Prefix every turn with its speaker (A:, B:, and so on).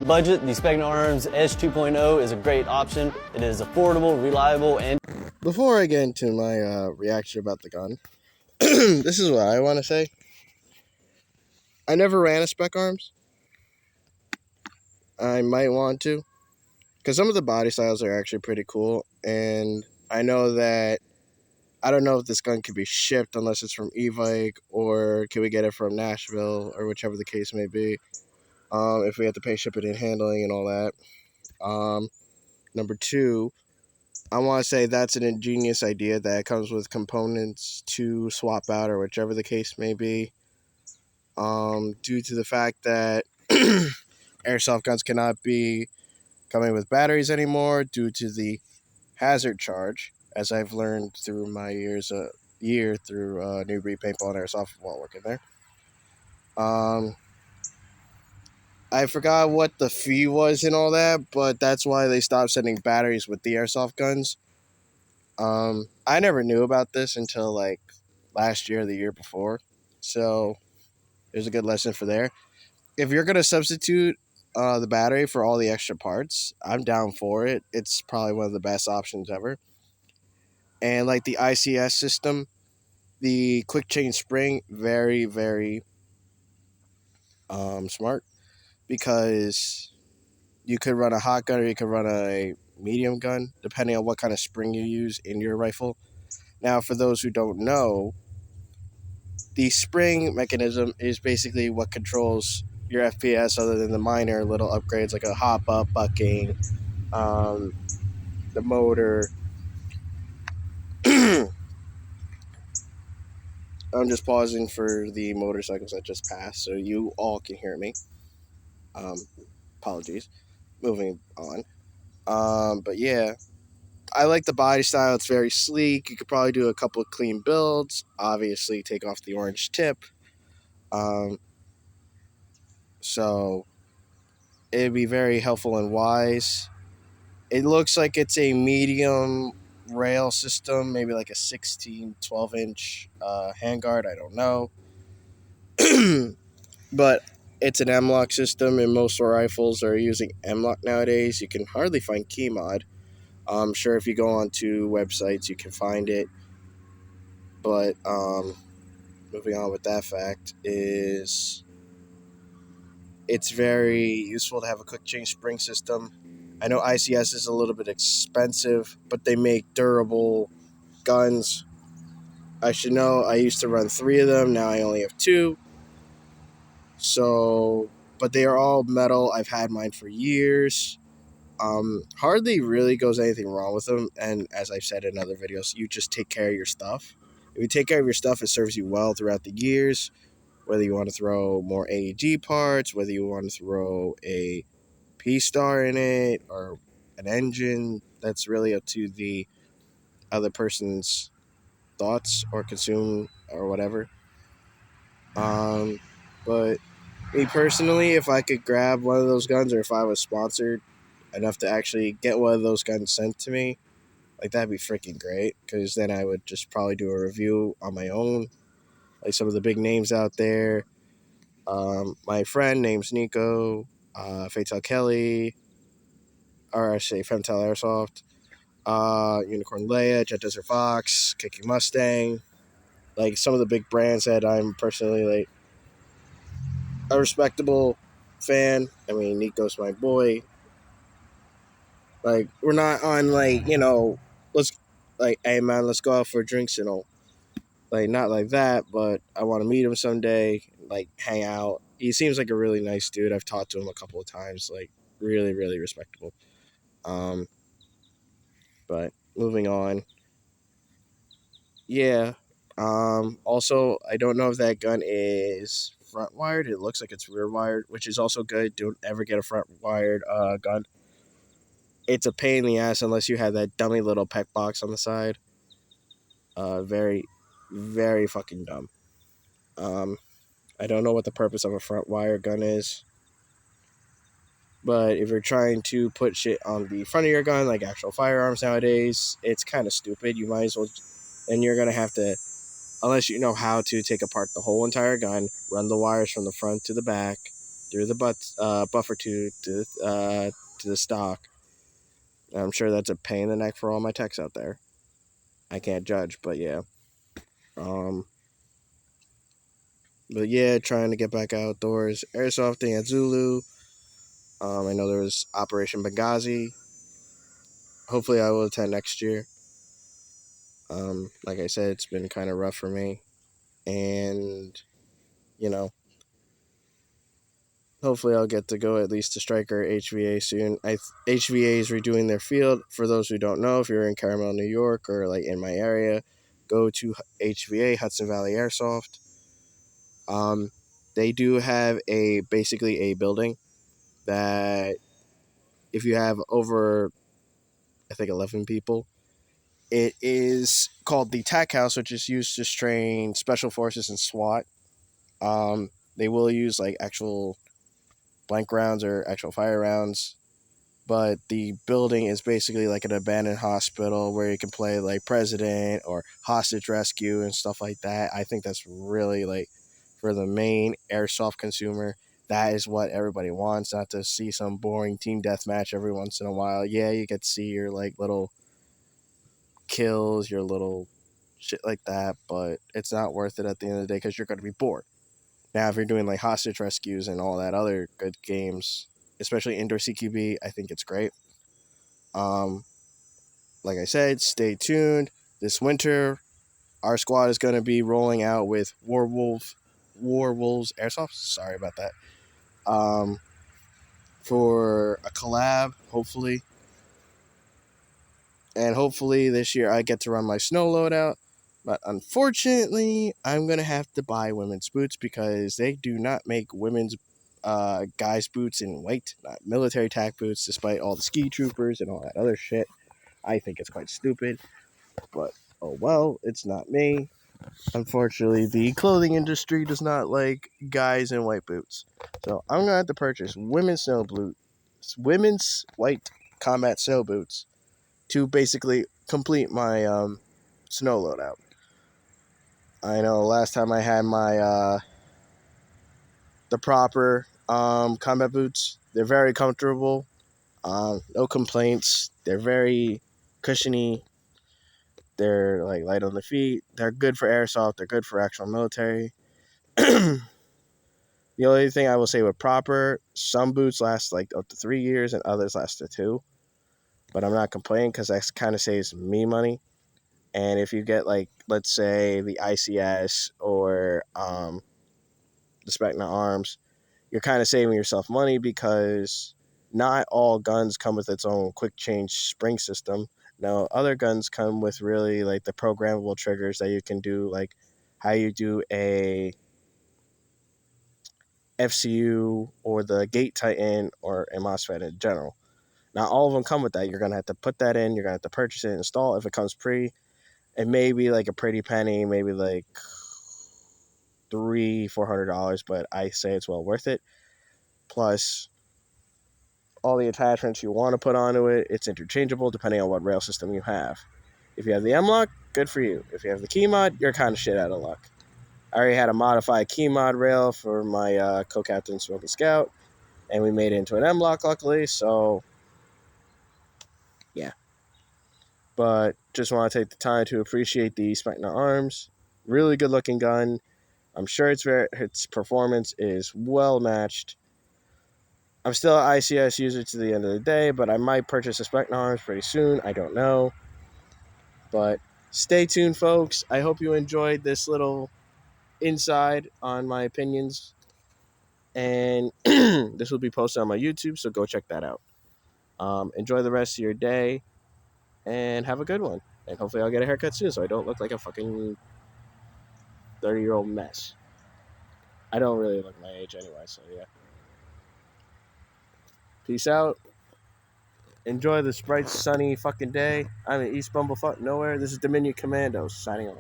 A: budget, the Spectrum Arms Edge 2.0 is a great option. It is affordable, reliable, and...
B: Before I get into my reaction about the gun, this is what I want to say. I never ran a Spec Arms. I might want to, because some of the body styles are actually pretty cool, and I know that I don't know if this gun can be shipped unless it's from Evike, or can we get it from Nashville, or whichever the case may be, if we have to pay shipping and handling and all that. Number two, I want to say that's an ingenious idea that comes with components to swap out, or whichever the case may be, due to the fact that airsoft guns cannot be coming with batteries anymore due to the hazard charge, as I've learned through my year through Newbury Paintball and Airsoft while working there. I forgot what the fee was and all that, but that's why they stopped sending batteries with the airsoft guns. I never knew about this until like last year or the year before, so there's a good lesson for there. If you're gonna substitute the battery for all the extra parts, I'm down for it. It's probably one of the best options ever. And like the ICS system, the quick change spring, very, very smart, because you could run a hot gun or you could run a medium gun, depending on what kind of spring you use in your rifle. Now, for those who don't know, the spring mechanism is basically what controls your FPS, other than the minor little upgrades like a hop up, bucking, the motor. I'm just pausing for the motorcycles that just passed so you all can hear me. Apologies. Moving on. But yeah, I like the body style. It's very sleek. You could probably do a couple of clean builds. Obviously, take off the orange tip. So it'd be very helpful and wise. It looks like it's a medium rail system, maybe like a 16, 12-inch handguard. I don't know. But it's an M-LOK system, and most rifles are using M-LOK nowadays. You can hardly find key mod. I'm sure if you go onto websites, you can find it. But moving on with that fact is it's very useful to have a quick change spring system. I know ICS is a little bit expensive, but they make durable guns. I should know, I used to run 3 of them. Now I only have 2. So, but they are all metal. I've had mine for years. Hardly really goes anything wrong with them. And as I've said in other videos, you just take care of your stuff. If you take care of your stuff, it serves you well throughout the years. Whether you want to throw more AEG parts, whether you want to throw a P-Star in it or an engine, that's really up to the other person's thoughts or consume or whatever. But me personally, if I could grab one of those guns, or if I was sponsored enough to actually get one of those guns sent to me, like that'd be freaking great, because then I would just probably do a review on my own, like some of the big names out there. My friend name's Nico, Fatal Kelly, or I say Femtel Airsoft, Unicorn Leia, Jet Desert Fox, Kicking Mustang, like some of the big brands that I'm personally like a respectable fan. I mean, Nico's my boy. Like, we're not on like, let's like, hey man, let's go out for drinks and all. Like, not like that, but I want to meet him someday, like hang out. He seems like a really nice dude. I've talked to him a couple of times, like really, really respectable. But moving on. Yeah. Also, I don't know if that gun is front wired. It looks like it's rear wired, which is also good. Don't ever get a front wired gun. It's a pain in the ass unless you have that dummy little PEC box on the side. Very, very fucking dumb. I don't know what the purpose of a front wire gun is. But if you're trying to put shit on the front of your gun, like actual firearms nowadays, it's kind of stupid. You might as well... And you're going to have to, unless you know how to take apart the whole entire gun, run the wires from the front to the back, threw the buffer to the stock. I'm sure that's a pain in the neck for all my techs out there. I can't judge, but yeah. Um, but yeah, trying to get back outdoors. Airsofting at Zulu. I know there was Operation Benghazi. Hopefully, I will attend next year. Like I said, it's been kind of rough for me, and you know, hopefully, I'll get to go at least to Striker HVA soon. HVA is redoing their field. For those who don't know, if you're in Carmel, New York, or like in my area, go to HVA, Hudson Valley Airsoft. They do have basically a building that if you have over, I think, 11 people, it is called the TAC House, which is used to train special forces and SWAT. They will use like actual blank rounds or actual fire rounds, but the building is basically like an abandoned hospital where you can play like president or hostage rescue and stuff like that. I think that's really like for the main airsoft consumer. That is what everybody wants, not to see some boring team deathmatch every once in a while. Yeah, you get to see your like little kills, your little shit like that, but it's not worth it at the end of the day because you're going to be bored. Now, if you're doing like hostage rescues and all that other good games, especially indoor CQB, I think it's great. Um, like I said, stay tuned. This winter, our squad is going to be rolling out with Warwolves Airsoft. Sorry about that. For a collab, hopefully. And hopefully this year I get to run my snow loadout. But unfortunately, I'm going to have to buy women's boots because they do not make women's guys' boots in white, not military tack boots, despite all the ski troopers and all that other shit. I think it's quite stupid. But, oh well, it's not me. Unfortunately, the clothing industry does not like guys in white boots. So I'm going to have to purchase women's white combat snow boots to basically complete my snow loadout. I know last time I had my the proper combat boots. They're very comfortable. No complaints. They're very cushiony. They're like light on the feet. They're good for airsoft. They're good for actual military. The only thing I will say with proper, some boots last like up to 3 years and others last to 2. But I'm not complaining because that kind of saves me money. And if you get like, let's say the ICS or the Specna Arms, you're kind of saving yourself money because not all guns come with its own quick change spring system. No, other guns come with really like the programmable triggers that you can do, like how you do a FCU or the Gate Titan or a MOSFET in general. Not all of them come with that. You're going to have to put that in. You're going to have to purchase it and install it if it comes pre. It may be like a pretty penny, maybe like $300-$400, but I say it's well worth it. Plus, all the attachments you want to put onto it, it's interchangeable depending on what rail system you have. If you have the M-Lock, good for you. If you have the key mod, you're kind of shit out of luck. I already had a modified key mod rail for my co-captain Smoking Scout, and we made it into an M-Lock luckily, so yeah. But just want to take the time to appreciate the Specna Arms. Really good looking gun. I'm sure its performance is well matched. I'm still an ICS user to the end of the day, but I might purchase a Specna Arms pretty soon. I don't know. But stay tuned, folks. I hope you enjoyed this little inside on my opinions. And this will be posted on my YouTube, so go check that out. Enjoy the rest of your day and have a good one. And hopefully I'll get a haircut soon so I don't look like a fucking 30-year-old mess. I don't really look my age anyway, so yeah. Peace out. Enjoy this bright, sunny fucking day. I'm in East Bumblefuck Nowhere. This is Dominion Commandos signing off.